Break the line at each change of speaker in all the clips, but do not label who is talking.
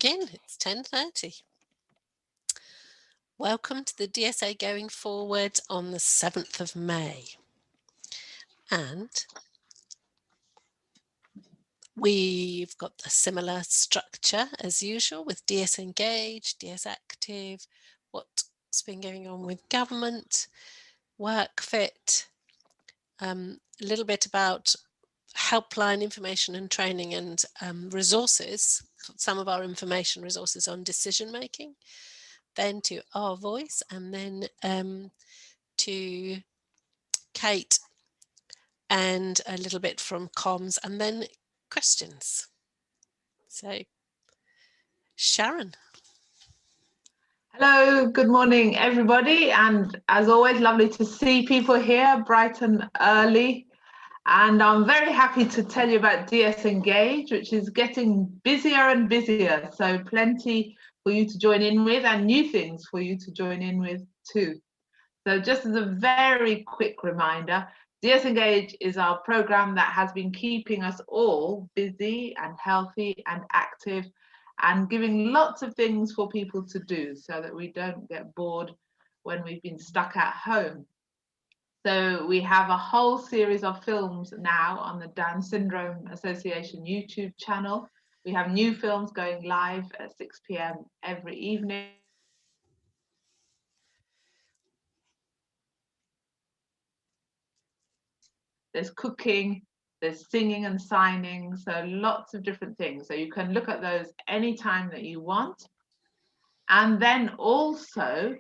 Again, it's 10:30. Welcome to the DSA Going Forward on the 7th of May. And we've got a similar structure as usual with DSEngage, DS Active, what's been going on with government, WorkFit, a little bit about helpline information and training and resources, some of our information resources on decision making, then to Our Voice, and then to Kate and a little bit from comms, and then questions. So, Sharon.
Hello, good morning, everybody. And as always, lovely to see people here bright and early. And I'm very happy to tell you about DSEngage, which is getting busier and busier. So plenty for you to join in with and new things for you to join in with too. So just as a very quick reminder, DSEngage is our program that has been keeping us all busy and healthy and active and giving lots of things for people to do so that we don't get bored when we've been stuck at home. So we have a whole series of films now on the Down Syndrome Association YouTube channel. We have new films going live at 6 p.m. every evening. There's cooking, there's singing and signing, so lots of different things. So you can look at those anytime that you want. And then also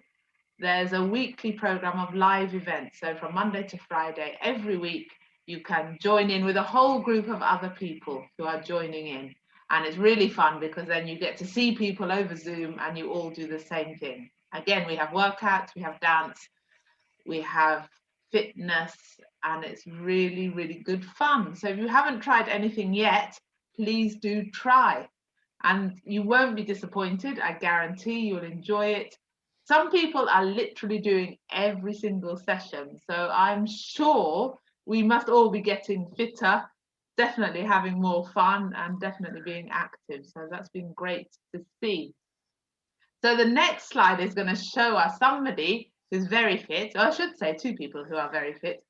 there's a weekly program of live events. So from Monday to Friday, every week, you can join in with a whole group of other people who are joining in. And it's really fun because then you get to see people over Zoom and you all do the same thing. Again, we have workouts, we have dance, we have fitness, and it's really, really good fun. So if you haven't tried anything yet, please do try. And you won't be disappointed. I guarantee you'll enjoy it. Some people are literally doing every single session. So I'm sure we must all be getting fitter, definitely having more fun, and definitely being active. So that's been great to see. So the next slide is going to show us somebody who's very fit. Or I should say two people who are very fit.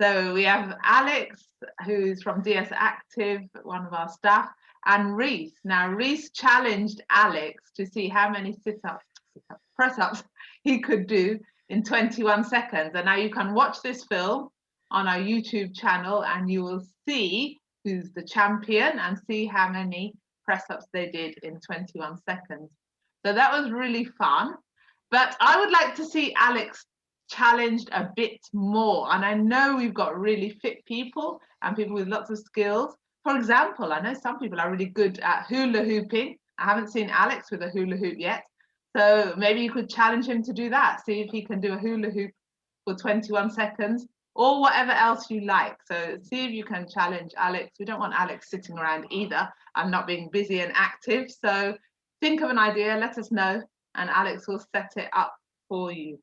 So we have Alex, who's from DS Active, one of our staff, and Reese. Now, Reese challenged Alex to see how many press-ups he could do in 21 seconds. And now you can watch this film on our YouTube channel and you will see who's the champion and see how many press-ups they did in 21 seconds. So that was really fun. But I would like to see Alex challenged a bit more. And I know we've got really fit people and people with lots of skills. For example, I know some people are really good at hula hooping. I haven't seen Alex with a hula hoop yet. So maybe you could challenge him to do that. See if he can do a hula hoop for 21 seconds or whatever else you like. So see if you can challenge Alex. We don't want Alex sitting around either and not being busy and active. So think of an idea, let us know, and Alex will set it up for you.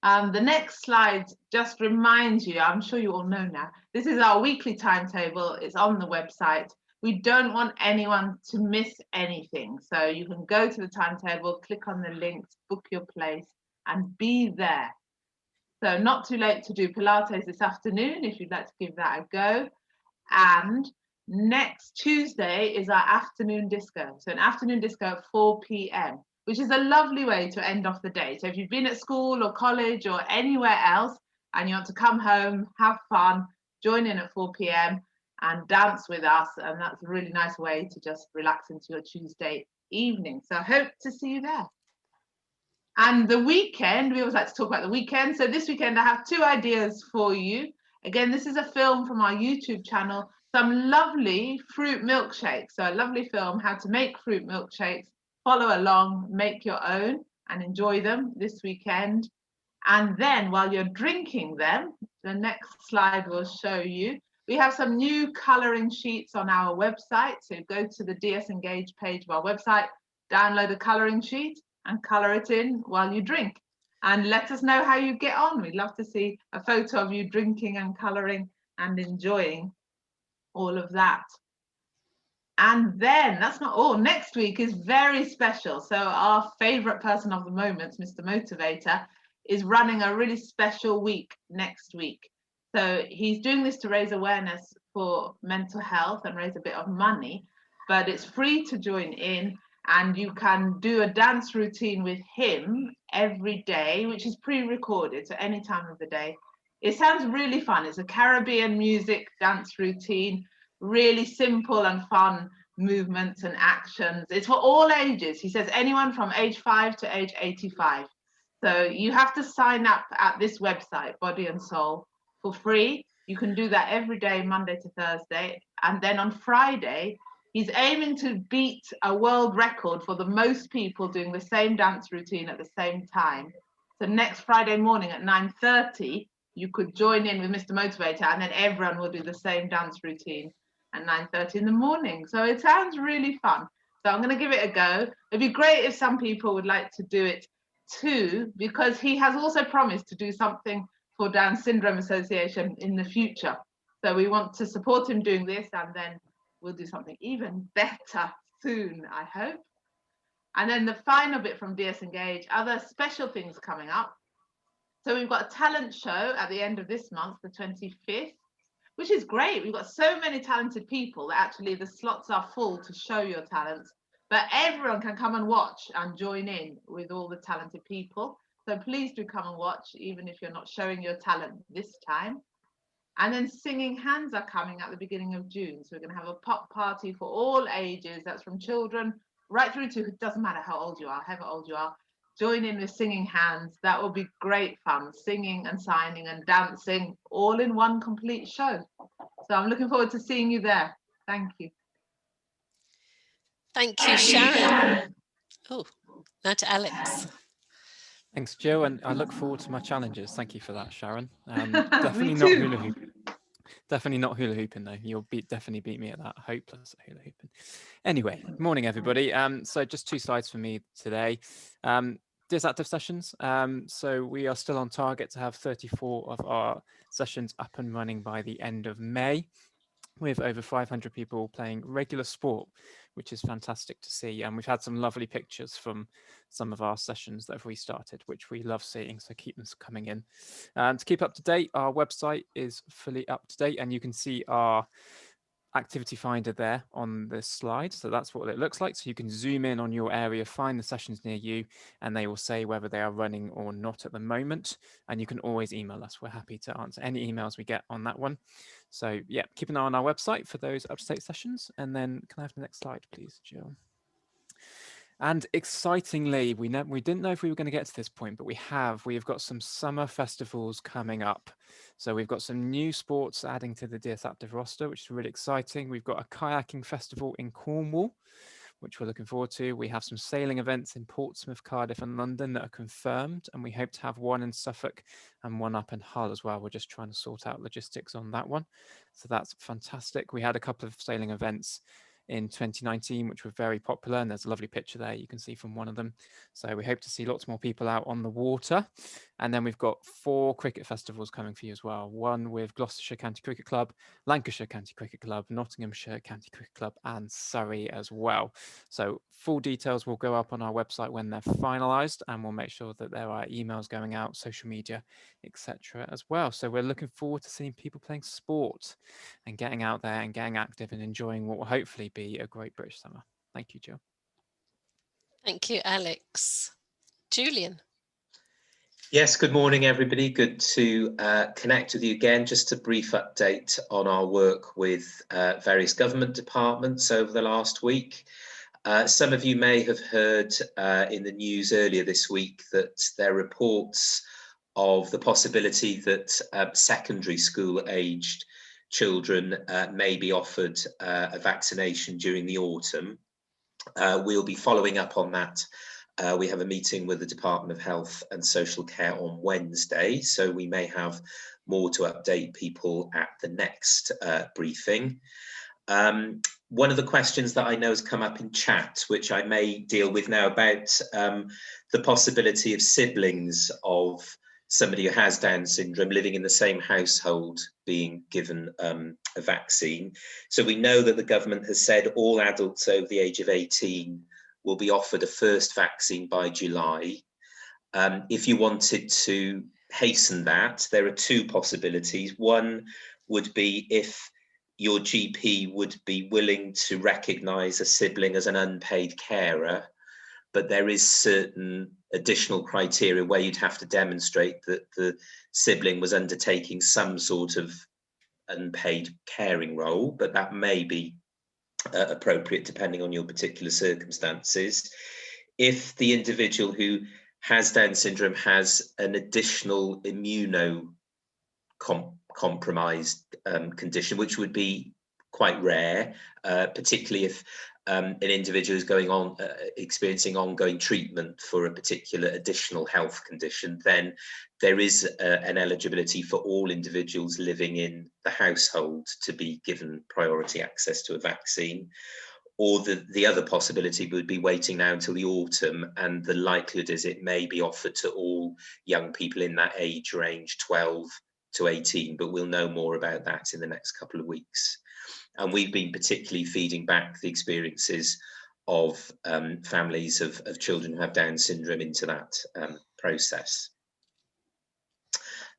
The next slide just reminds you, I'm sure you all know now, this is our weekly timetable. It's on the website. We don't want anyone to miss anything. So you can go to the timetable, click on the links, book your place, and be there. So not too late to do Pilates this afternoon if you'd like to give that a go. And next Tuesday is our afternoon disco. So an afternoon disco at 4 p.m. which is a lovely way to end off the day. So if you've been at school or college or anywhere else and you want to come home, have fun, join in at 4 p.m. and dance with us. And that's a really nice way to just relax into your Tuesday evening. So I hope to see you there. And the weekend, we always like to talk about the weekend. So this weekend I have two ideas for you. Again, this is a film from our YouTube channel, some lovely fruit milkshakes. So a lovely film, how to make fruit milkshakes. Follow along, make your own and enjoy them this weekend. And then while you're drinking them, the next slide will show you, we have some new colouring sheets on our website. So go to the DSEngage page of our website, download a colouring sheet and colour it in while you drink. And let us know how you get on. We'd love to see a photo of you drinking and colouring and enjoying all of that. And then that's not all. Next week is very special. So our favorite person of the moment, Mr. Motivator, is running a really special week next week. So he's doing this to raise awareness for mental health and raise a bit of money, but it's free to join in, and you can do a dance routine with him every day, which is pre-recorded, so any time of the day. It sounds really fun. It's a Caribbean music dance routine, really simple and fun movements and actions. It's for all ages. He says anyone from age 5 to age 85. So you have to sign up at this website, Body and Soul, for free. You can do that every day, Monday to Thursday. And then on Friday, he's aiming to beat a world record for the most people doing the same dance routine at the same time. So next Friday morning at 9:30, you could join in with Mr. Motivator, and then everyone will do the same dance routine at 9:30 in the morning. So it sounds really fun. So I'm going to give it a go. It'd be great if some people would like to do it too, because he has also promised to do something for Down Syndrome Association in the future. So we want to support him doing this, and then we'll do something even better soon, I hope. And then the final bit from DSEngage, other special things coming up. So we've got a talent show at the end of this month, the 25th, which is great. We've got so many talented people that actually the slots are full to show your talents, but everyone can come and watch and join in with all the talented people. So please do come and watch, even if you're not showing your talent this time. And then Singing Hands are coming at the beginning of June. So we're going to have a pop party for all ages. That's from children right through to, it doesn't matter how old you are, however old you are. Join in with Singing Hands. That will be great fun, singing and signing and dancing all in one complete show. So I'm looking forward to seeing you there. Thank you.
Thank you, Sharon. Oh, now to Alex.
Thanks, Jill, and I look forward to my challenges. Thank you for that, Sharon. Definitely not hula hooping. Definitely not hula hooping though. You'll definitely beat me at that. Hopeless at hula hooping. Anyway, morning everybody. So just 2 slides for me today. DS active sessions. So we are still on target to have 34 of our sessions up and running by the end of May, with over 500 people playing regular sport, which is fantastic to see. And we've had some lovely pictures from some of our sessions that have restarted, which we love seeing. So keep them coming in. To keep up to date, our website is fully up to date, and you can see our activity finder there on this slide. So that's what it looks like. So you can zoom in on your area, find the sessions near you, and they will say whether they are running or not at the moment. And you can always email us. We're happy to answer any emails we get on that one. So yeah, keep an eye on our website for those up-to-date sessions. And then can I have the next slide, please, Jill? And excitingly, we didn't know if we were going to get to this point, but we have got some summer festivals coming up. So we've got some new sports adding to the DS Active roster, which is really exciting. We've got a kayaking festival in Cornwall, which we're looking forward to. We have some sailing events in Portsmouth, Cardiff and London that are confirmed, and we hope to have one in Suffolk and one up in Hull as well. We're just trying to sort out logistics on that one. So that's fantastic. We had a couple of sailing events in 2019, which were very popular, and there's a lovely picture there you can see from one of them. So we hope to see lots more people out on the water. And then we've got 4 cricket festivals coming for you as well. One with Gloucestershire County Cricket Club, Lancashire County Cricket Club, Nottinghamshire County Cricket Club, and Surrey as well. So full details will go up on our website when they're finalised, and we'll make sure that there are emails going out, social media, etc. as well. So we're looking forward to seeing people playing sport and getting out there and getting active and enjoying what will hopefully be a great British summer. Thank you, Jill.
Thank you, Alex. Julian.
Yes, good morning, everybody. Good to connect with you again. Just a brief update on our work with various government departments over the last week. Some of you may have heard in the news earlier this week that there are reports of the possibility that secondary school aged children may be offered a vaccination during the autumn. We'll be following up on that. We have a meeting with the Department of Health and Social Care on Wednesday, so we may have more to update people at the next briefing. One of the questions that I know has come up in chat, which I may deal with now, about the possibility of siblings of somebody who has Down syndrome living in the same household being given a vaccine. So we know that the government has said all adults over the age of 18 will be offered a first vaccine by July. If you wanted to hasten that, there are two possibilities. One would be if your GP would be willing to recognise a sibling as an unpaid carer, but there is certain additional criteria where you'd have to demonstrate that the sibling was undertaking some sort of unpaid caring role, but that may be appropriate depending on your particular circumstances. If the individual who has Down syndrome has an additional immunocompromised condition, which would be quite rare, particularly if an individual is going on experiencing ongoing treatment for a particular additional health condition, then there is an eligibility for all individuals living in the household to be given priority access to a vaccine. Or the other possibility would be waiting now until the autumn, and the likelihood is it may be offered to all young people in that age range, 12 to 18, but we'll know more about that in the next couple of weeks. And we've been particularly feeding back the experiences of families of children who have Down syndrome into that process.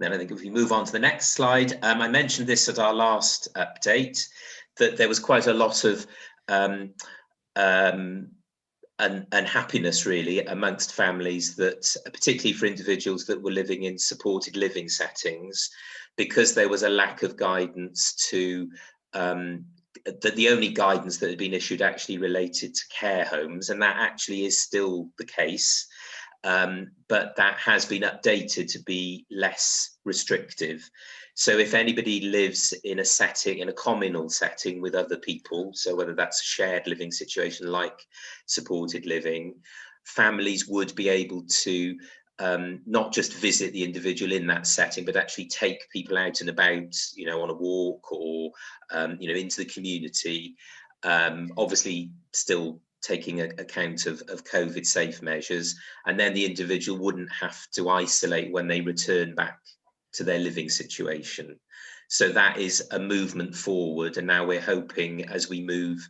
Then I think if we move on to the next slide, I mentioned this at our last update, that there was quite a lot of unhappiness really amongst families, that particularly for individuals that were living in supported living settings, because there was a lack of guidance to that the only guidance that had been issued actually related to care homes, and that actually is still the case, but that has been updated to be less restrictive. So if anybody lives in a setting, in a communal setting with other people, so whether that's a shared living situation like supported living, families would be able to not just visit the individual in that setting, but actually take people out and about, you know, on a walk or, you know, into the community, obviously still taking account of COVID safe measures, and then the individual wouldn't have to isolate when they return back to their living situation. So that is a movement forward, and now we're hoping as we move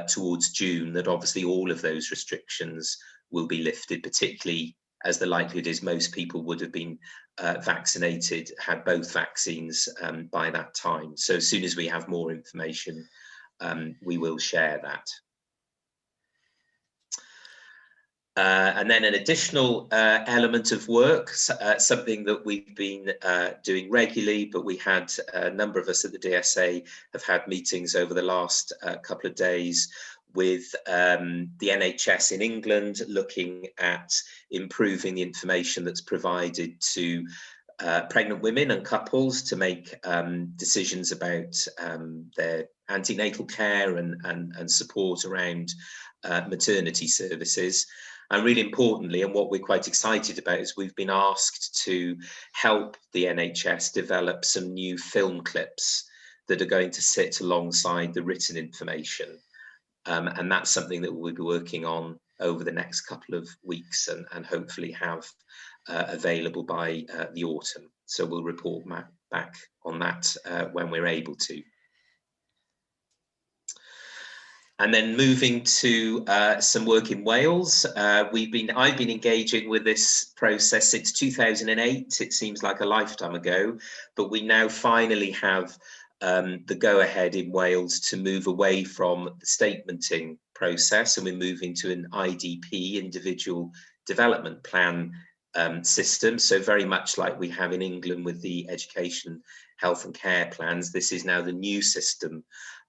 towards June that obviously all of those restrictions will be lifted, particularly as the likelihood is most people would have been vaccinated, had both vaccines by that time. So as soon as we have more information, we will share that. And then an additional element of work, something that we've been doing regularly, but we had a number of us at the DSA have had meetings over the last couple of days with the NHS in England, looking at improving the information that's provided to pregnant women and couples to make decisions about their antenatal care and support around maternity services. And really importantly, and what we're quite excited about, is we've been asked to help the NHS develop some new film clips that are going to sit alongside the written information. And that's something that we'll be working on over the next couple of weeks and hopefully have available by the autumn. So we'll report back on that when we're able to. And then moving to some work in Wales, I've been engaging with this process since 2008. It seems like a lifetime ago, but we now finally have the go-ahead in Wales to move away from the statementing process, and we're moving to an IDP, individual development plan system. So very much like we have in England with the education, health and care plans, this is now the new system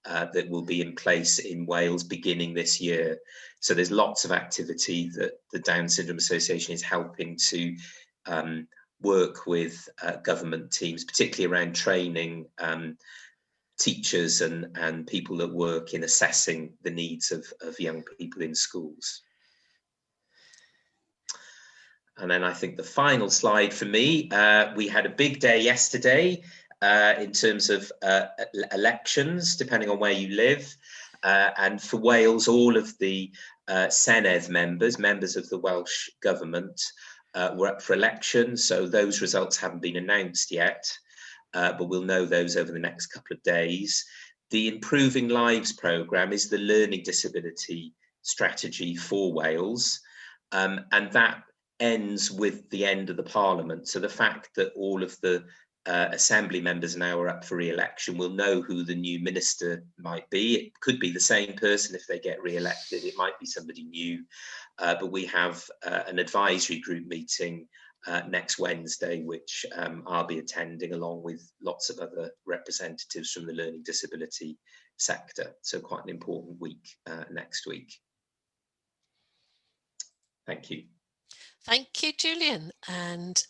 that will be in place in Wales beginning this year. So there's lots of activity that the Down Syndrome Association is helping to work with government teams, particularly around training teachers and people that work in assessing the needs of young people in schools. And then I think the final slide for me, we had a big day yesterday in terms of elections, depending on where you live. And for Wales, all of the Senedd members of the Welsh Government, were up for election, so those results haven't been announced yet, but we'll know those over the next couple of days. The Improving Lives programme is the learning disability strategy for Wales, and that ends with the end of the Parliament. So the fact that all of the Assembly members now are up for re-election, we'll know who the new minister might be. It could be the same person if they get re-elected, it might be somebody new, but we have an advisory group meeting next Wednesday, which I'll be attending along with lots of other representatives from the learning disability sector. So quite an important week next week. Thank you.
Thank you, Julian. And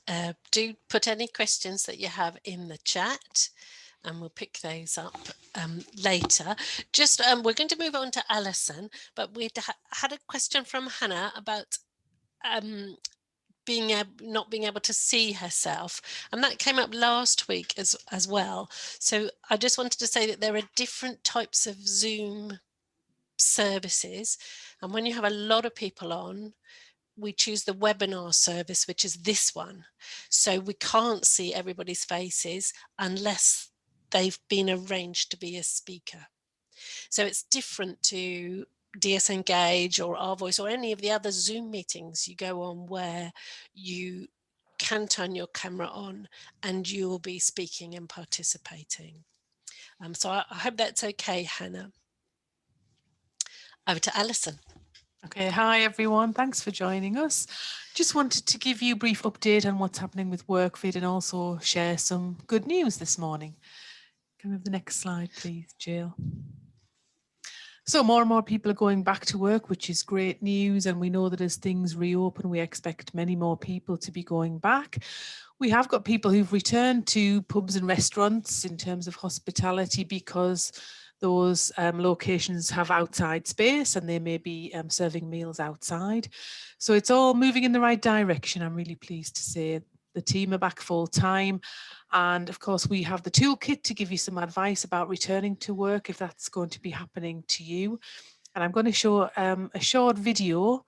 do put any questions that you have in the chat and we'll pick those up later. Just we're going to move on to Alison, but we had a question from Hannah about not being able to see herself, and that came up last week as well. So I just wanted to say that there are different types of Zoom services, and when you have a lot of people on, we choose the webinar service, which is this one. So we can't see everybody's faces unless they've been arranged to be a speaker. So it's different to DSEngage or Our Voice or any of the other Zoom meetings you go on where you can turn your camera on and you'll be speaking and participating. So I hope that's okay, Hannah. Over to Alison.
Okay, hi everyone, thanks for joining us. Just wanted to give you a brief update on what's happening with WorkFit and also share some good news this morning. Can we have the next slide, please, Jill? So more and more people are going back to work, which is great news. And we know that as things reopen, we expect many more people to be going back. We have got people who've returned to pubs and restaurants in terms of hospitality because those locations have outside space and they may be serving meals outside. So it's all moving in the right direction. I'm really pleased to say the team are back full time. And of course, we have the toolkit to give you some advice about returning to work if that's going to be happening to you. And I'm going to show a short video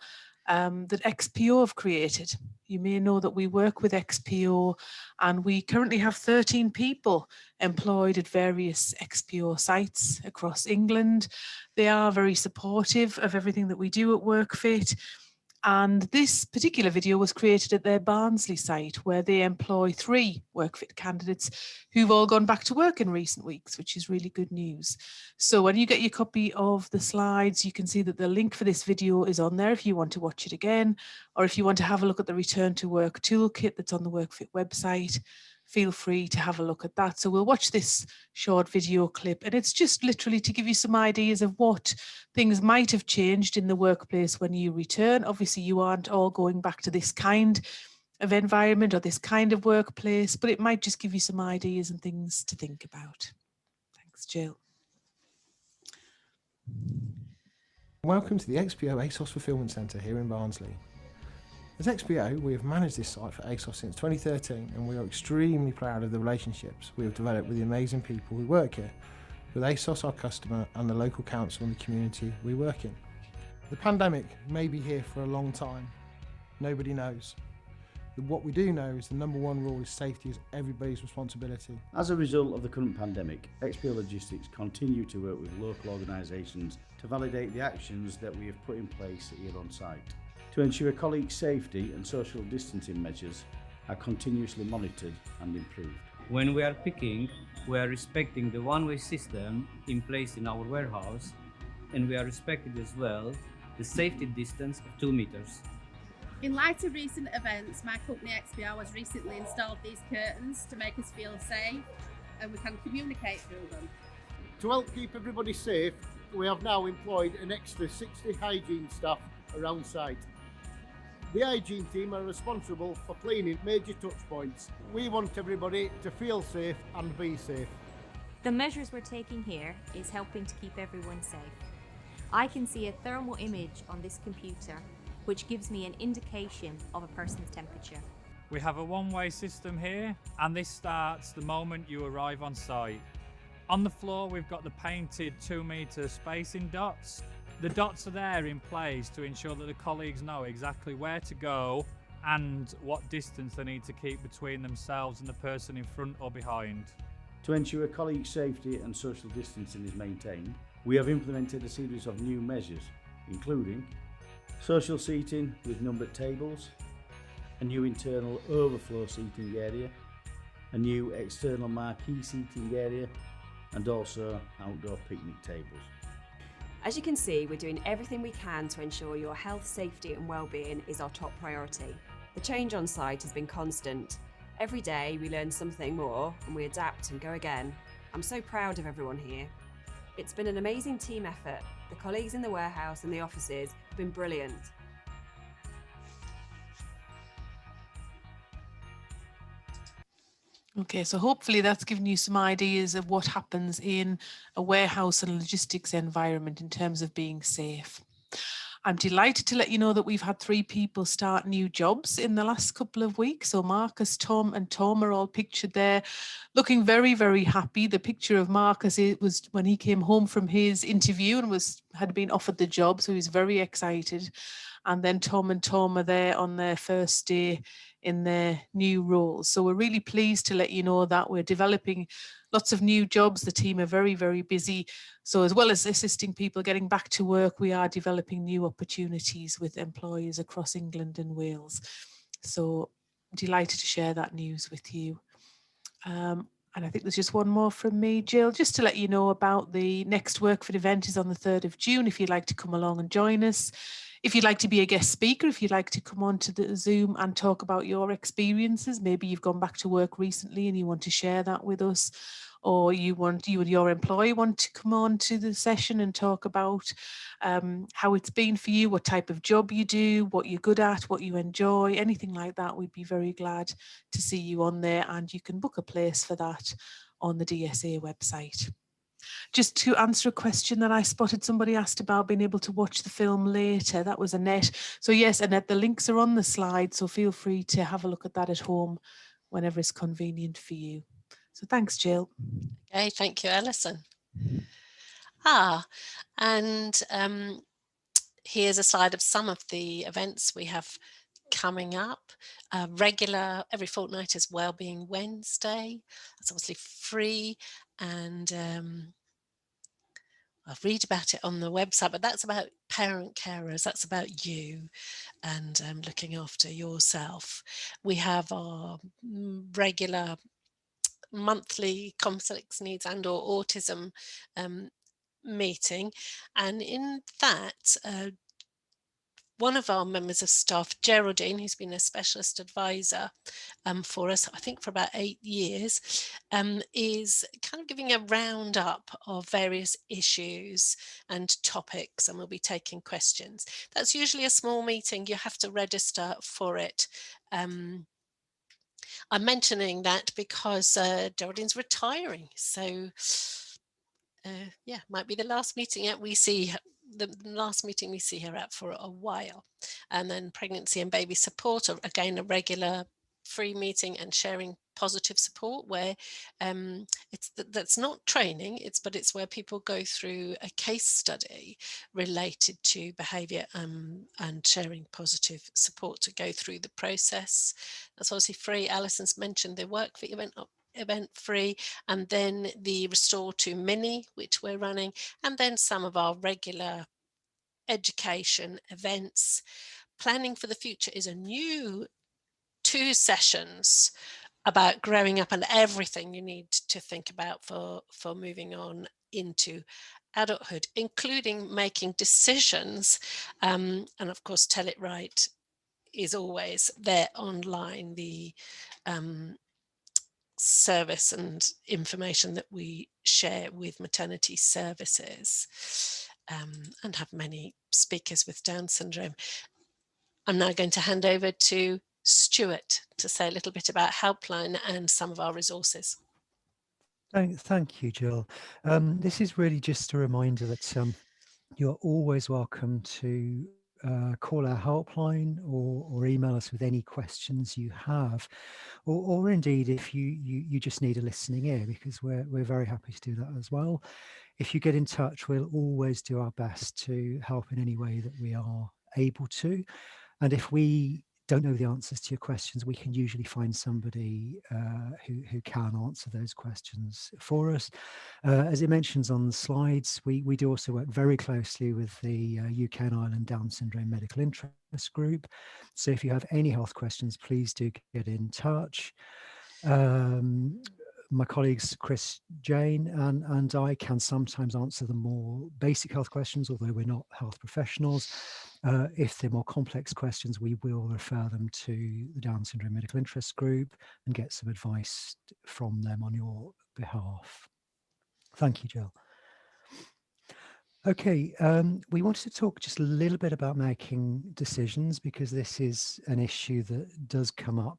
that XPO have created. You may know that we work with XPO and we currently have 13 people employed at various XPO sites across England. They are very supportive of everything that we do at WorkFit. And this particular video was created at their Barnsley site where they employ 3 WorkFit candidates who've all gone back to work in recent weeks, which is really good news. So when you get your copy of the slides, you can see that the link for this video is on there if you want to watch it again, or if you want to have a look at the Return to Work toolkit that's on the WorkFit website. Feel free to have a look at that. So we'll watch this short video clip and it's just literally to give you some ideas of what things might have changed in the workplace when you return. Obviously, you aren't all going back to this kind of environment or this kind of workplace, but it might just give you some ideas and things to think about. Thanks, Jill.
Welcome to the XPO ASOS Fulfilment Centre here in Barnsley. As XPO, we have managed this site for ASOS since 2013 and we are extremely proud of the relationships we have developed with the amazing people who work here, with ASOS our customer and the local council and the community we work in. The pandemic may be here for a long time. Nobody knows. What we do know is the #1 rule is safety is everybody's responsibility.
As a result of the current pandemic, XPO Logistics continue to work with local organisations to validate the actions that we have put in place here on site. To ensure colleagues' safety and social distancing measures are continuously monitored and improved.
When we are picking, we are respecting the one-way system in place in our warehouse, and we are respecting as well the safety distance of 2 meters.
In light of recent events, my company XPO has recently installed these curtains to make us feel safe and we can communicate through them.
To help keep everybody safe, we have now employed an extra 60 hygiene staff around site. The hygiene team are responsible for cleaning major touch points. We want everybody to feel safe and be safe.
The measures we're taking here is helping to keep everyone safe. I can see a thermal image on this computer which gives me an indication of a person's temperature.
We have a one-way system here and this starts the moment you arrive on site. On the floor we've got the painted 2-metre spacing dots. The dots are there in place to ensure that the colleagues know exactly where to go and what distance they need to keep between themselves and the person in front or behind.
To ensure colleague safety and social distancing is maintained, we have implemented a series of new measures, including social seating with numbered tables, a new internal overflow seating area, a new external marquee seating area, and also outdoor picnic tables.
As you can see, we're doing everything we can to ensure your health, safety and well-being is our top priority. The change on site has been constant. Every day we learn something more and we adapt and go again. I'm so proud of everyone here. It's been an amazing team effort. The colleagues in the warehouse and the offices have been brilliant.
Okay, so hopefully that's given you some ideas of what happens in a warehouse and logistics environment in terms of being safe. I'm delighted to let you know that we've had 3 people start new jobs in the last couple of weeks. So Marcus, Tom and Tom are all pictured there, looking very, very happy. The picture of Marcus, it was when he came home from his interview and had been offered the job, so he was very excited. And then Tom and Tom are there on their first day in their new roles. So we're really pleased to let you know that we're developing lots of new jobs. The team are very, very busy. So as well as assisting people getting back to work, we are developing new opportunities with employers across England and Wales. So delighted to share that news with you. And I think there's just one more from me, Jill, just to let you know about the next Workfit event is on the 3rd of June, if you'd like to come along and join us. If you'd like to be a guest speaker, if you'd like to come on to the Zoom and talk about your experiences, maybe you've gone back to work recently and you want to share that with us, or you and your employee want to come on to the session and talk about how it's been for you, what type of job you do, what you're good at, what you enjoy, anything like that, we'd be very glad to see you on there, and you can book a place for that on the DSA website. Just to answer a question that I spotted, somebody asked about being able to watch the film later. That was Annette. So yes, Annette, the links are on the slide, so feel free to have a look at that at home whenever it's convenient for you. So thanks, Jill.
Okay, thank you, Alison. And here's a slide of some of the events we have coming up. Regular every fortnight is Wellbeing Wednesday. That's obviously free, and I'll read about it on the website, but that's about parent carers. That's about you and looking after yourself. We have our regular monthly complex needs and or autism meeting, and in that one of our members of staff, Geraldine, who's been a specialist advisor for us, I think for about 8 years, is kind of giving a roundup of various issues and topics, and we'll be taking questions. That's usually a small meeting. You have to register for it. I'm mentioning that because Geraldine's retiring, so yeah, might be the last meeting we see. The last meeting we see her at for a while. And then pregnancy and baby support, again, a regular free meeting, and sharing positive support, where that's not training, but it's where people go through a case study related to behaviour and sharing positive support to go through the process. That's obviously free. Alison's mentioned the Workfit event free, and then the Restore to Mini, which we're running, and then some of our regular education events. Planning for the Future is a new 2 sessions about growing up and everything you need to think about for moving on into adulthood, including making decisions, and of course Tell It Right is always there online, the service and information that we share with maternity services, and have many speakers with Down syndrome. I'm now going to hand over to Stuart to say a little bit about Helpline and some of our resources.
Thank you, Jill. This is really just a reminder that you're always welcome to call our helpline or email us with any questions you have, or indeed if you just need a listening ear, because we're very happy to do that as well. If you get in touch, we'll always do our best to help in any way that we are able to. And if we don't know the answers to your questions, we can usually find somebody who can answer those questions for us. As it mentions on the slides, we do also work very closely with the UK and Ireland Down Syndrome Medical Interest Group. So if you have any health questions, please do get in touch. My colleagues Chris, Jane and I can sometimes answer the more basic health questions, although we're not health professionals. If they're more complex questions, we will refer them to the Down Syndrome Medical Interest Group and get some advice from them on your behalf. Thank you, Jill. Okay, we wanted to talk just a little bit about making decisions, because this is an issue that does come up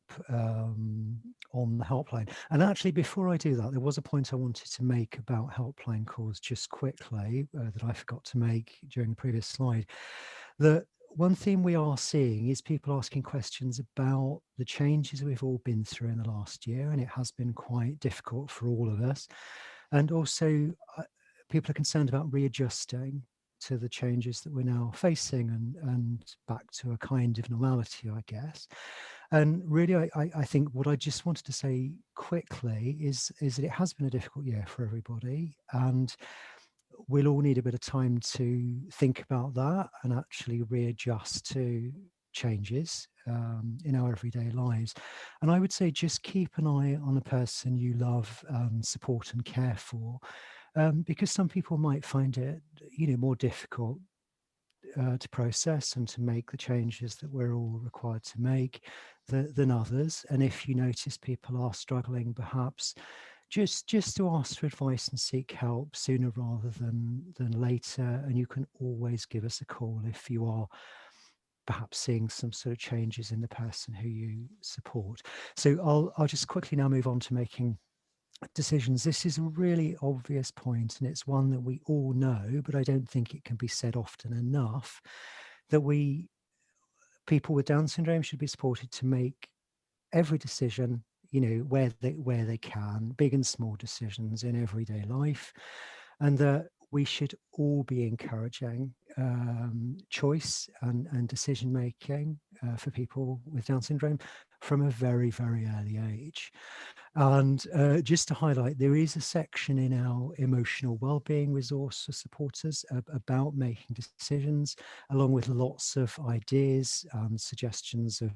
on the helpline. And actually, before I do that, there was a point I wanted to make about helpline calls just quickly that I forgot to make during the previous slide. That one thing we are seeing is people asking questions about the changes we've all been through in the last year, and it has been quite difficult for all of us. And also, people are concerned about readjusting to the changes that we're now facing and back to a kind of normality, I guess. And really, I think what I just wanted to say quickly is that it has been a difficult year for everybody, and we'll all need a bit of time to think about that and actually readjust to changes in our everyday lives. And I would say just keep an eye on the person you love, support and care for, because some people might find it, more difficult to process and to make the changes that we're all required to make than others. And if you notice people are struggling, perhaps just to ask for advice and seek help sooner rather than later. And you can always give us a call if you are perhaps seeing some sort of changes in the person who you support. So I'll just quickly now move on to making decisions. This is a really obvious point, and it's one that we all know, but I don't think it can be said often enough, that people with Down syndrome should be supported to make every decision, where they can, big and small decisions in everyday life, and that we should all be encouraging choice and decision making for people with Down syndrome from a very, very early age. And just to highlight, there is a section in our emotional wellbeing resource for supporters about making decisions, along with lots of ideas and suggestions of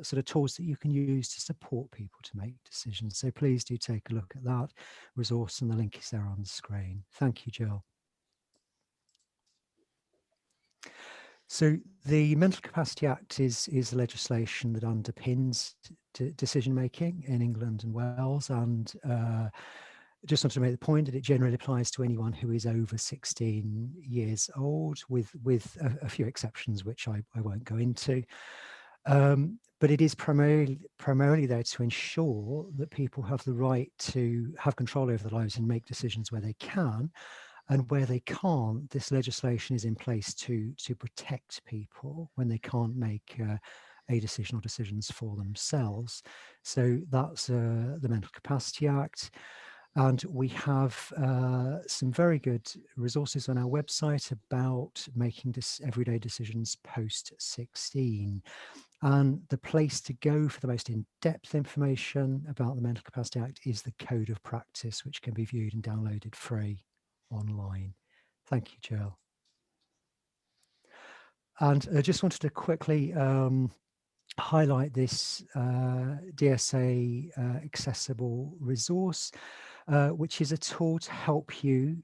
sort of tools that you can use to support people to make decisions. So please do take a look at that resource, and the link is there on the screen. Thank you, Jill. So the Mental Capacity Act is legislation that underpins decision making in England and Wales, and just want to make the point that it generally applies to anyone who is over 16 years old, with a few exceptions which I won't go into. But it is primarily there to ensure that people have the right to have control over their lives and make decisions where they can. And where they can't, this legislation is in place to protect people when they can't make a decision or decisions for themselves. So that's the Mental Capacity Act. And we have some very good resources on our website about making everyday decisions post-16. And the place to go for the most in-depth information about the Mental Capacity Act is the Code of Practice, which can be viewed and downloaded free online. Thank you, Jill. And I just wanted to quickly highlight this DSA accessible resource, which is a tool to help you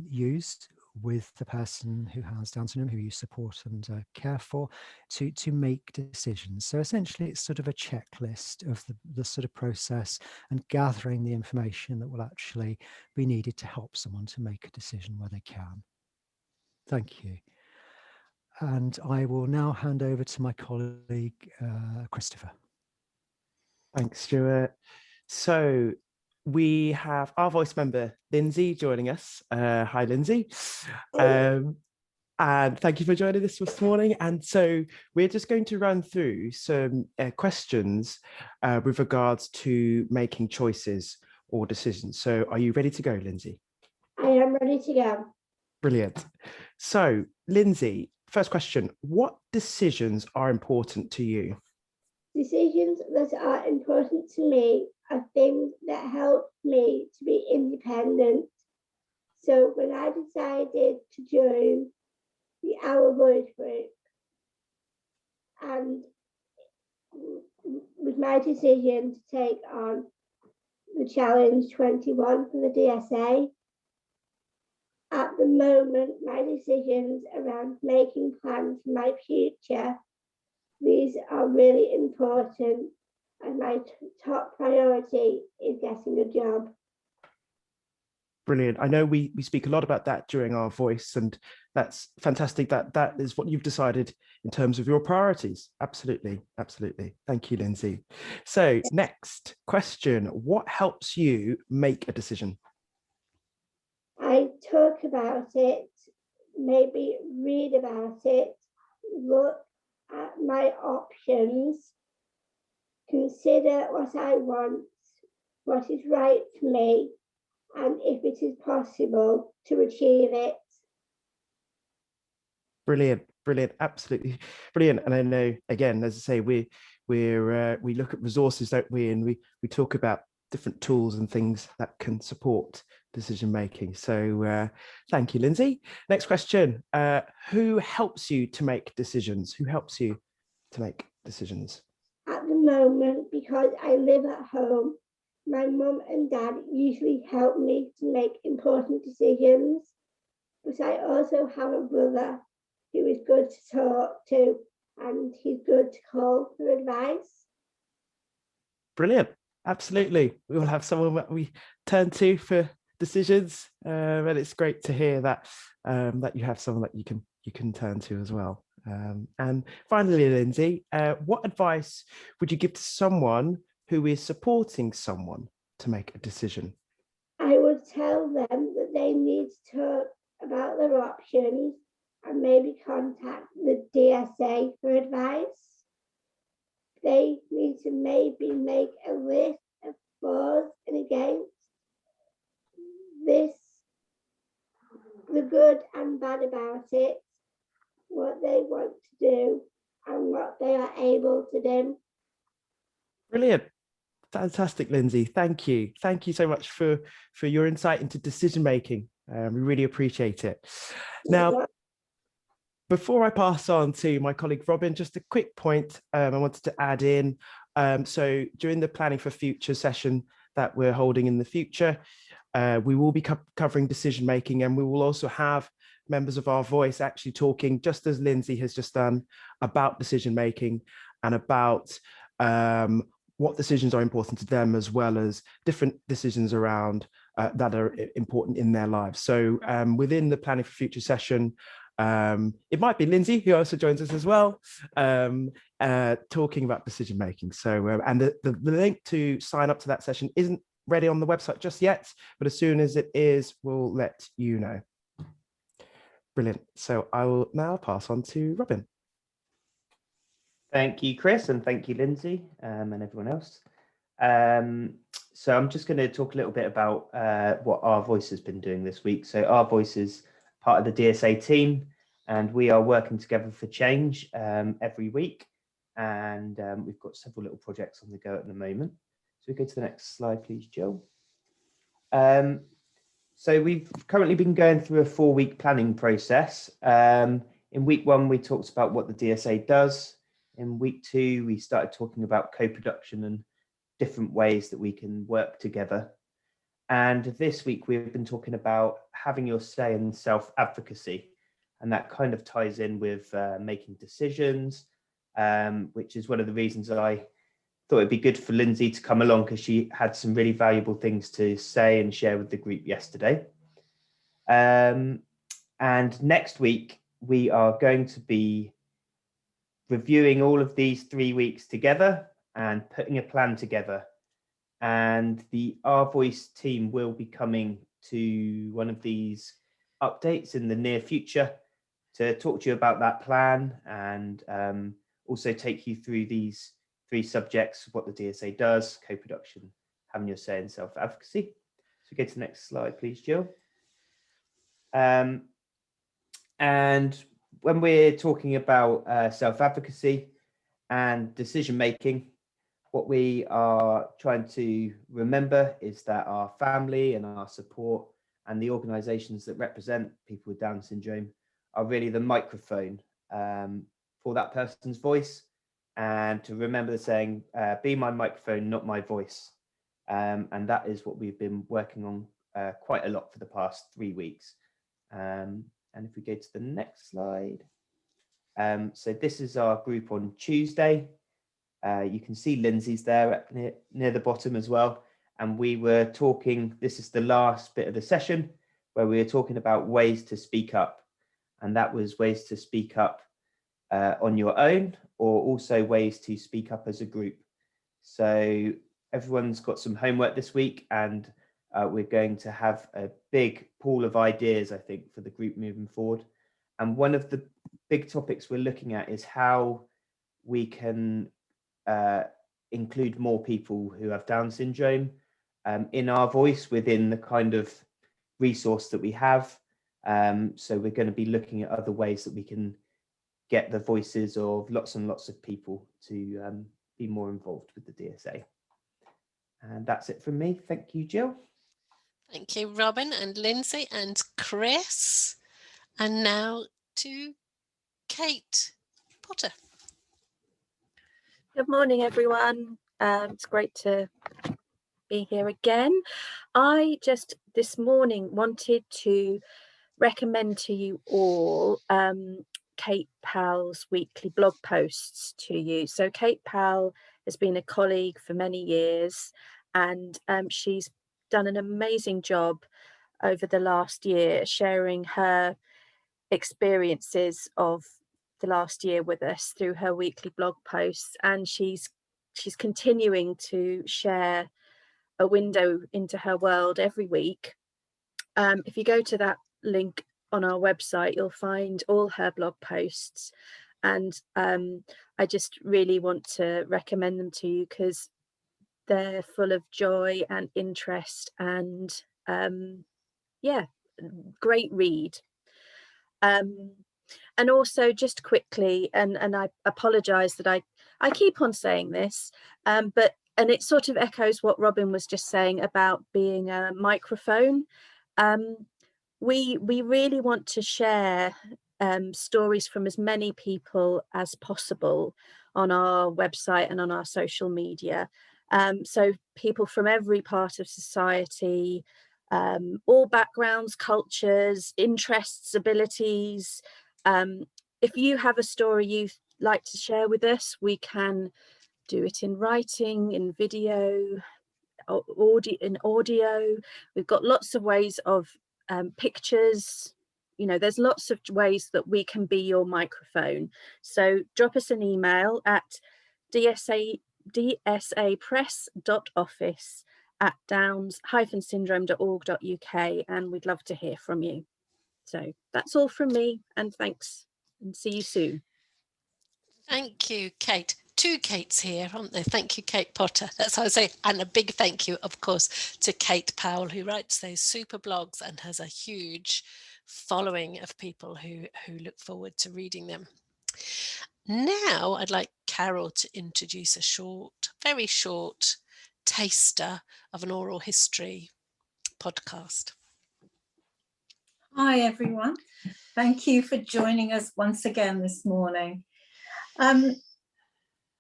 use with the person who has Down syndrome, who you support and care for, to make decisions. So essentially, it's sort of a checklist of the sort of process and gathering the information that will actually be needed to help someone to make a decision where they can. Thank you. And I will now hand over to my colleague, Christopher.
Thanks, Stuart. So we have our voice member, Lindsay, joining us. Hi, Lindsay. And thank you for joining us this morning. And so we're just going to run through some questions with regards to making choices or decisions. So are you ready to go, Lindsay?
I am ready to go.
Brilliant. So, Lindsay, first question, what decisions are important to you?
Decisions that are important to me are things that help me to be independent. So when I decided to join the Our Voice group, and with my decision to take on the Challenge 21 for the DSA, at the moment, my decisions around making plans for my future, these are really important, and my top priority is getting a job.
Brilliant. I know we speak a lot about that during Our Voice, and that's fantastic that that is what you've decided in terms of your priorities. Absolutely, absolutely. Thank you, Lindsay. So next question, what helps you make a decision?
I talk about it, maybe read about it, look at my options, consider what I want, what is right for me, and if it is possible to achieve it.
Brilliant, brilliant, absolutely brilliant. And I know, again, as I say, we look at resources, don't we? And we talk about different tools and things that can support decision making. So thank you, Lindsay. Next question, who helps you to make decisions? Who helps you to make decisions?
At the moment, because I live at home, my mum and dad usually help me to make important decisions, but I also have a brother who is good to talk to, and he's good to call for advice.
Brilliant, absolutely. We all have someone that we turn to for decisions, and it's great to hear that that you have someone that you can turn to as well. And finally, Lindsay, what advice would you give to someone who is supporting someone to make a decision?
I would tell them that they need to talk about their options and maybe contact the DSA for advice. They need to maybe make a list of fors and against this, the good and bad about it, what they want to do and what they are able to do.
Brilliant. Fantastic, Lindsay. Thank you. Thank you so much for your insight into decision making. We really appreciate it. Now, before I pass on to my colleague Robin, just a quick point I wanted to add in. So during the Planning for Future session that we're holding in the future, we will be covering decision making, and we will also have members of Our Voice actually talking, just as Lindsay has just done, about decision making and about what decisions are important to them, as well as different decisions around that are important in their lives. So within the Planning for Future session, it might be Lindsay, who also joins us as well, talking about decision making. So and the link to sign up to that session isn't ready on the website just yet, but as soon as it is, we'll let you know. Brilliant. So I will now pass on to Robin.
Thank you, Chris, and thank you, Lindsay, and everyone else. So I'm just going to talk a little bit about what Our Voice has been doing this week. So Our Voice is part of the DSA team, and we are working together for change every week. And we've got several little projects on the go at the moment. So we go to the next slide, please, Jill. So we've currently been going through a 4-week planning process. In week 1, we talked about what the DSA does. In week 2, we started talking about co-production and different ways that we can work together. And this week, we've been talking about having your say and self-advocacy. And that kind of ties in with making decisions, which is one of the reasons I thought it'd be good for Lindsay to come along, because she had some really valuable things to say and share with the group yesterday. And next week, we are going to be reviewing all of these 3 weeks together and putting a plan together. And the Our Voice team will be coming to one of these updates in the near future to talk to you about that plan, and also take you through these 3 subjects: what the DSA does, co-production, having your say, and self-advocacy. So go to the next slide, please, Jill. And when we're talking about self-advocacy, and decision making, what we are trying to remember is that our family and our support and the organisations that represent people with Down syndrome are really the microphone for that person's voice, and to remember the saying, be my microphone, not my voice. And that is what we've been working on quite a lot for the past 3 weeks. And if we go to the next slide. So this is our group on Tuesday. You can see Lindsay's there near the bottom as well. And we were talking, this is the last bit of the session where we were talking about ways to speak up. And that was ways to speak up on your own, or also ways to speak up as a group. So everyone's got some homework this week, and we're going to have a big pool of ideas, I think, for the group moving forward. And one of the big topics we're looking at is how we can include more people who have Down syndrome in our voice within the kind of resource that we have. So we're going to be looking at other ways that we can get the voices of lots and lots of people to be more involved with the DSA. And that's it from me. Thank you, Jill.
Thank you, Robin and Lindsay and Chris. And now to Kate Potter.
Good morning, everyone. It's great to be here again. I just this morning wanted to recommend to you all Kate Powell's weekly blog posts to you. So Kate Powell has been a colleague for many years, and she's done an amazing job over the last year sharing her experiences of the last year with us through her weekly blog posts, and she's continuing to share a window into her world every week. If you go to that link on our website, you'll find all her blog posts, and I just really want to recommend them to you because they're full of joy and interest, and yeah, great read. And also, just quickly, and I apologise that I keep on saying this, and it sort of echoes what Robin was just saying about being a microphone. We really want to share stories from as many people as possible on our website and on our social media. So people from every part of society, all backgrounds, cultures, interests, abilities. If you have a story you'd like to share with us, we can do it in writing, in video, audio. We've got lots of ways of pictures. You know, there's lots of ways that we can be your microphone. So drop us an email at dsapress.office@downs-syndrome.org.uk, and we'd love to hear from you. So that's all from me, and thanks, and see you soon.
Thank you, Kate. Two Kates here, aren't there? Thank you, Kate Potter. That's how I say. And a big thank you, of course, to Kate Powell, who writes those super blogs and has a huge following of people who look forward to reading them. Now I'd like Carol to introduce a short, very short taster of an oral history podcast.
Hi, everyone. Thank you for joining us once again this morning.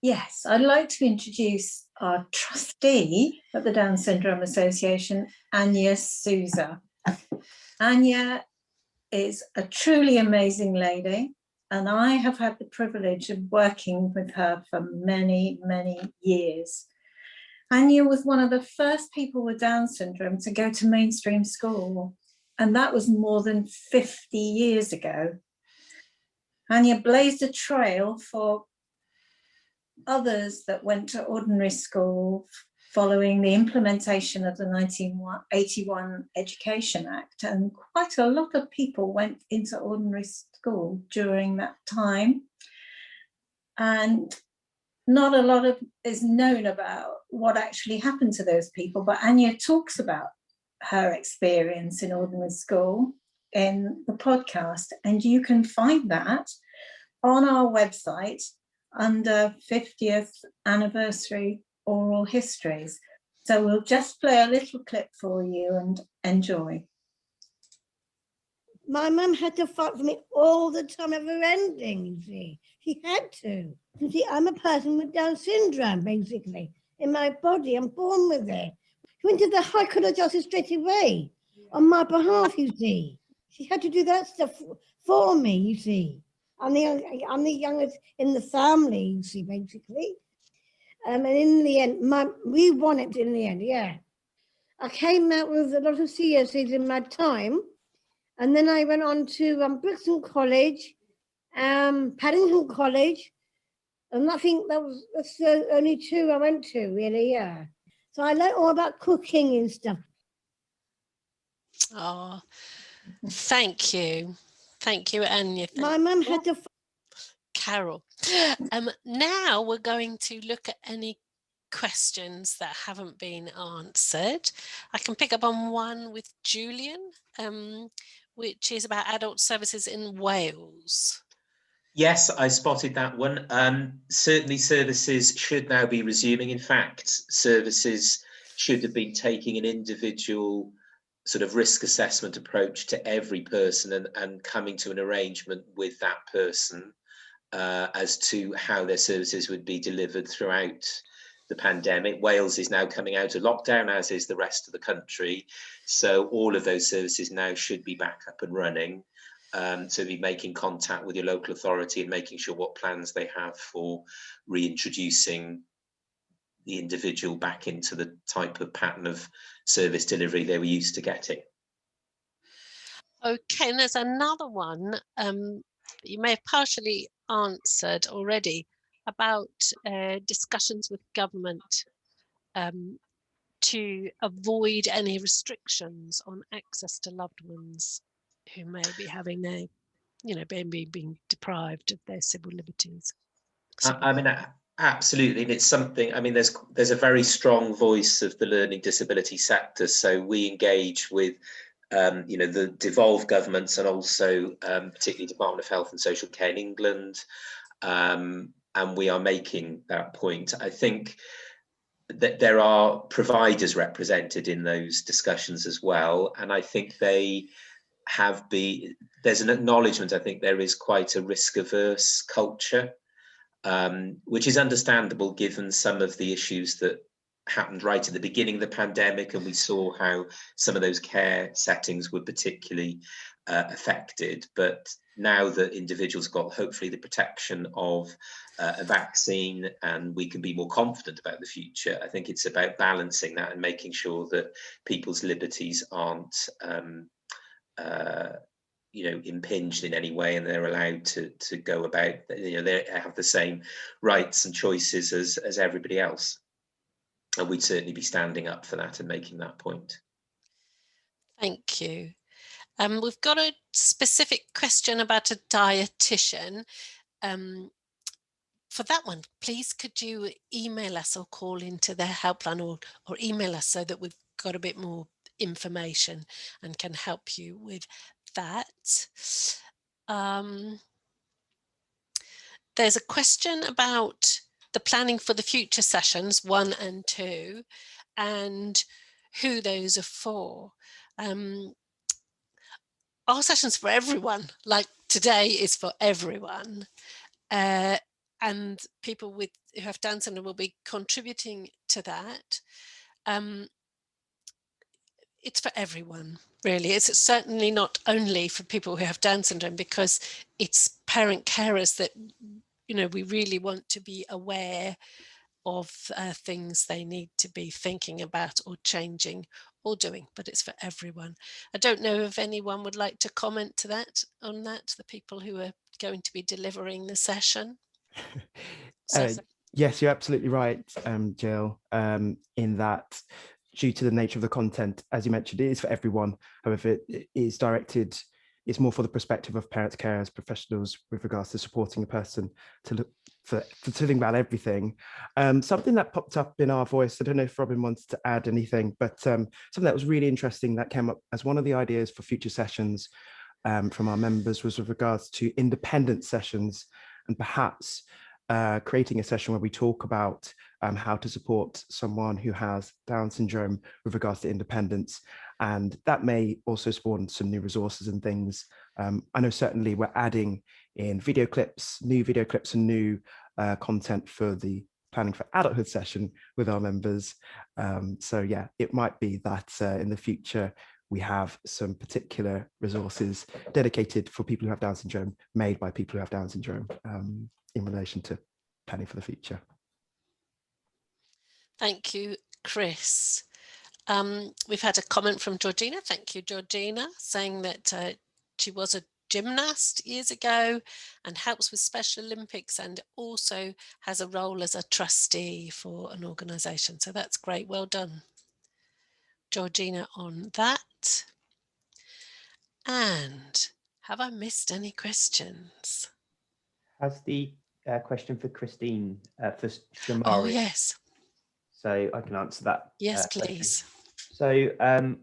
Yes, I'd like to introduce our trustee at the Down Syndrome Association, Anya Souza. Anya is a truly amazing lady, and I have had the privilege of working with her for many, many years. Anya was one of the first people with Down syndrome to go to mainstream school, and that was more than 50 years ago. Anya blazed a trail for others that went to ordinary school following the implementation of the 1981 Education Act, and quite a lot of people went into ordinary school during that time, and not a lot is known about what actually happened to those people, but Anya talks about her experience in ordinary school in the podcast, and you can find that on our website under 50th anniversary oral histories. So we'll just play a little clip for you and enjoy.
My mum had to fight for me all the time, never ending, you see. She had to. You see, I'm a person with Down syndrome, basically. In my body, I'm born with it. She went to the High Court of Justice straight away, on my behalf, you see. She had to do that stuff for me, you see. I'm the youngest in the family, you see, basically. And in the end, we won it in the end, yeah. I came out with a lot of CSEs in my time. And then I went on to Brixton College, Paddington College, and I think that's the only two I went to, really, yeah. So I learned all about cooking and stuff.
Oh, thank you. Thank you, Anya.
My mum had to...
Carol. Now we're going to look at any questions that haven't been answered. I can pick up on one with Julian, which is about adult services in Wales.
Yes, I spotted that one. Certainly services should now be resuming. In fact, services should have been taking an individual sort of risk assessment approach to every person and coming to an arrangement with that person as to how their services would be delivered throughout the pandemic. Wales is now coming out of lockdown, as is the rest of the country. So all of those services now should be back up and running. So be making contact with your local authority and making sure what plans they have for reintroducing the individual back into the type of pattern of service delivery they were used to getting.
Okay, and there's another one you may have partially answered already about discussions with government to avoid any restrictions on access to loved ones who may be having their, being deprived of their civil liberties.
I mean, absolutely, and it's something. I mean, there's a very strong voice of the learning disability sector, so we engage with the devolved governments and also particularly Department of Health and Social Care in England, and we are making that point. I think that there are providers represented in those discussions as well, and I think there's an acknowledgement. I think there is quite a risk-averse culture, which is understandable given some of the issues that happened right at the beginning of the pandemic, and we saw how some of those care settings were particularly affected. But now that individuals got hopefully the protection of a vaccine and we can be more confident about the future, I think it's about balancing that and making sure that people's liberties aren't impinged in any way, and they're allowed to go about, they have the same rights and choices as everybody else. And we'd certainly be standing up for that and making that point.
Thank you. We've got a specific question about a dietitian. For that one, please could you email us or call into their helpline or email us so that we've got a bit more information and can help you with that. There's a question about the planning for the future sessions 1 and 2 and who those are for. Our sessions for everyone, like today is for everyone, and people who have Down syndrome will be contributing to that. It's for everyone, really. It's certainly not only for people who have Down syndrome, because it's parent carers that we really want to be aware of things they need to be thinking about or changing or doing, but it's for everyone. I don't know if anyone would like to comment on that, the people who are going to be delivering the session.
Yes, you're absolutely right, Jill, in that due to the nature of the content, as you mentioned, it is for everyone. However, it is directed, it's more for the perspective of parents, carers, professionals with regards to supporting a person to look to think about everything. Something that popped up in our voice, I don't know if Robin wants to add anything, but something that was really interesting that came up as one of the ideas for future sessions from our members was with regards to independent sessions and perhaps
creating a session where we talk about how to support someone who has Down syndrome with regards to independence. And that may also spawn some new resources and things. I know certainly we're adding in new video clips and new content for the Planning for Adulthood session with our members. So yeah, it might be that in the future, we have some particular resources dedicated for people who have Down syndrome, made by people who have Down syndrome in relation to planning for the future.
Thank you, Chris. We've had a comment from Georgina. Thank you, Georgina, saying that she was a gymnast years ago and helps with Special Olympics, and also has a role as a trustee for an organisation. So that's great. Well done, Georgina, on that. And have I missed any questions?
Has the question for Christine, for Shamari?
Oh, yes.
So I can answer that.
Yes,
question.
please.
So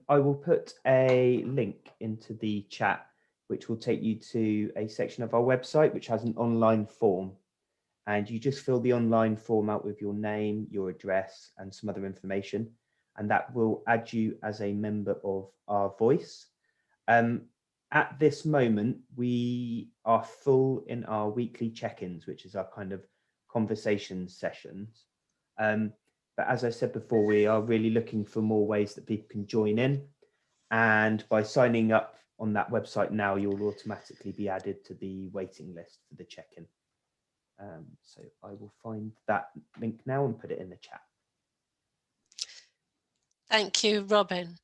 I will put a link into the chat, which will take you to a section of our website, which has an online form. And you just fill the online form out with your name, your address, and some other information. And that will add you as a member of our voice. At this moment, we are full in our weekly check-ins, which is our kind of conversation sessions. But as I said before, we are really looking for more ways that people can join in. And by signing up on that website now, you'll automatically be added to the waiting list for the check-in. So I will find that link now and put it in the chat.
Thank you, Robin.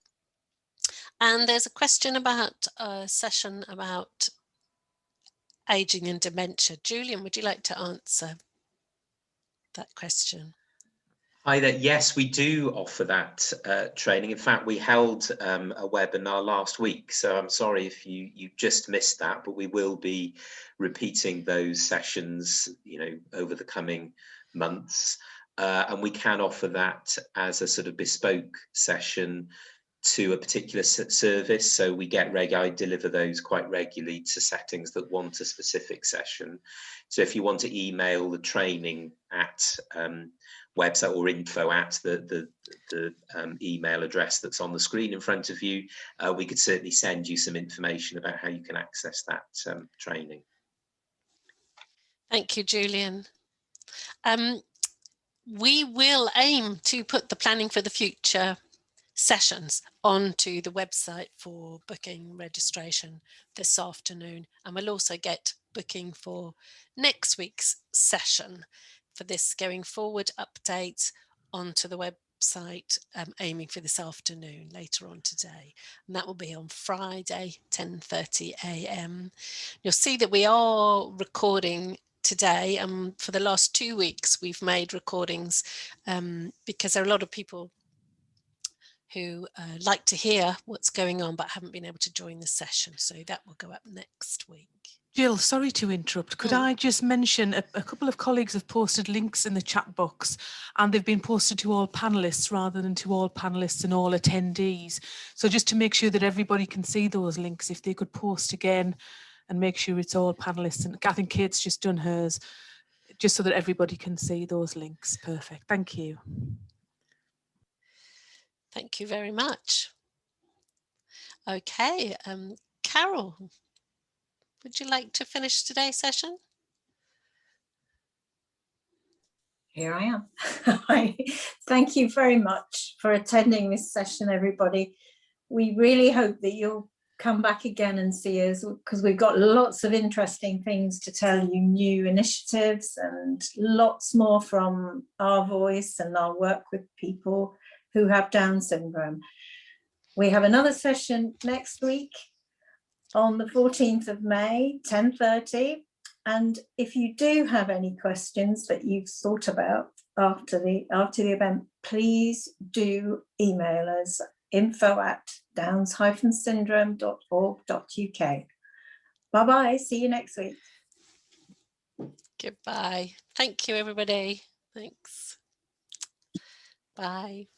And there's a question about a session about ageing and dementia. Julian, would you like to answer that question?
Hi there. Yes, we do offer that training. In fact, we held a webinar last week, so I'm sorry if you just missed that, but we will be repeating those sessions, over the coming months. And we can offer that as a sort of bespoke session to a particular service. So we I deliver those quite regularly to settings that want a specific session. So if you want to email the training at website or info at the email address that's on the screen in front of you, we could certainly send you some information about how you can access that training.
Thank you, Julian. We will aim to put the Planning for the Future sessions onto the website for booking registration this afternoon, and we'll also get booking for next week's session for this going forward update onto the website, aiming for this afternoon later on today, and that will be on Friday 10:30 a.m. You'll see that we are recording today, and for the last 2 weeks we've made recordings because there are a lot of people who like to hear what's going on but haven't been able to join the session, so that will go up next week.
Jill, sorry to interrupt. Could I just mention a couple of colleagues have posted links in the chat box, and they've been posted to all panelists rather than to all panelists and all attendees. So just to make sure that everybody can see those links, if they could post again and make sure it's all panelists. And I think Kate's just done hers, just so that everybody can see those links. Perfect. Thank you.
Thank you very much. Okay, Carol, would you like to finish today's session?
Here I am. Thank you very much for attending this session, everybody. We really hope that you'll come back again and see us, because we've got lots of interesting things to tell you, new initiatives and lots more from our voice and our work with people who have Down syndrome. We have another session next week on the 14th of May, 10:30. And if you do have any questions that you've thought about after the event, please do email us, info@downs-syndrome.org.uk. Bye-bye, see you next week.
Goodbye. Thank you, everybody. Thanks. Bye.